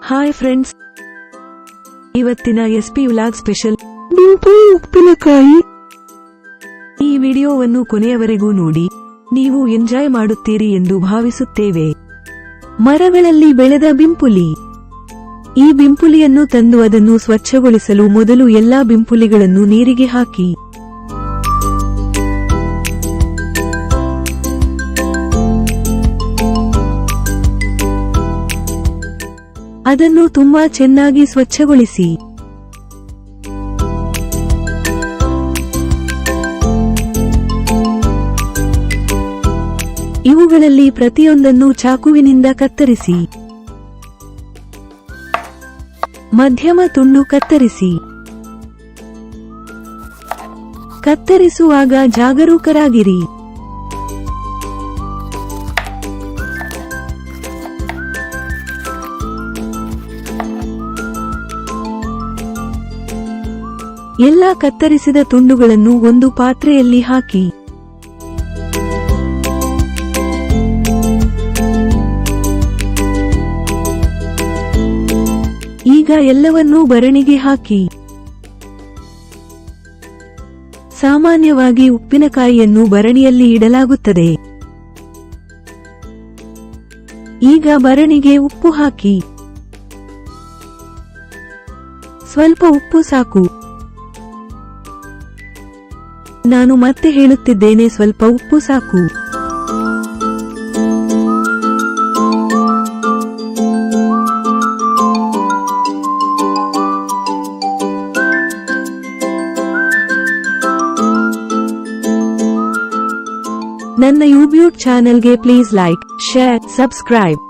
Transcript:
Hi friends, ಇವತ್ತಿನ SP vlog special ಉಪ್ಪಿನಕಾಯಿ. ಈ ವಿಡಿಯೋವನ್ನು ಕೊನೆಯವರೆಗೂ ನೋಡಿ, ನೀವು ಎಂಜಾಯ್ ಮಾಡುತ್ತೀರಿ ಎಂದು ಭಾವಿಸುತ್ತೇವೆ. ಮರಗಳಲ್ಲಿ ಬೆಳೆದ ಬಿಂಪುಲಿ. ಈ ಬಿಂಪುಲಿಯನ್ನು ತಂದು ಅದನ್ನು ಸ್ವಚ್ಛಗೊಳಿಸಲು ಮೊದಲು ಎಲ್ಲಾ ಬಿಂಪುಲಿಗಳನ್ನು ನೀರಿಗೆ ಹಾಕಿ. ಅದನ್ನು ತುಂಬಾ ಚೆನ್ನಾಗಿ ಸ್ವಚ್ಛಗೊಳಿಸಿ. ಇವುಗಳಲ್ಲಿ ಪ್ರತಿಯೊಂದನ್ನು ಚಾಕುವಿನಿಂದ ಕತ್ತರಿಸಿ. ಮಧ್ಯಮ ತುಂಡು ಕತ್ತರಿಸಿ. ಕತ್ತರಿಸುವಾಗ ಜಾಗರೂಕರಾಗಿರಿ. ಎಲ್ಲಾ ಕತ್ತರಿಸಿದ ತುಂಡುಗಳನ್ನು ಒಂದು ಪಾತ್ರೆಯಲ್ಲಿ ಹಾಕಿ. ಈಗ ಎಲ್ಲವನ್ನೂ ಭರಣಿಗೆ ಹಾಕಿ. ಸಾಮಾನ್ಯವಾಗಿ ಉಪ್ಪಿನಕಾಯಿಯನ್ನು ಭರಣಿಯಲ್ಲಿ ಇಡಲಾಗುತ್ತದೆ. ಈಗ ಭರಣಿಗೆ ಉಪ್ಪು ಹಾಕಿ. ಸ್ವಲ್ಪ ಉಪ್ಪು ಸಾಕು. ನಾನು ಮತ್ತೆ ಹೇಳುತ್ತಿದ್ದೇನೆ, ಸ್ವಲ್ಪ ಉಪ್ಪು ಸಾಕು. ನನ್ನ ಯೂಟ್ಯೂಬ್ ಚಾನೆಲ್ಗೆ ಪ್ಲೀಸ್ ಲೈಕ್, ಶೇರ್, ಸಬ್ಸ್ಕ್ರೈಬ್.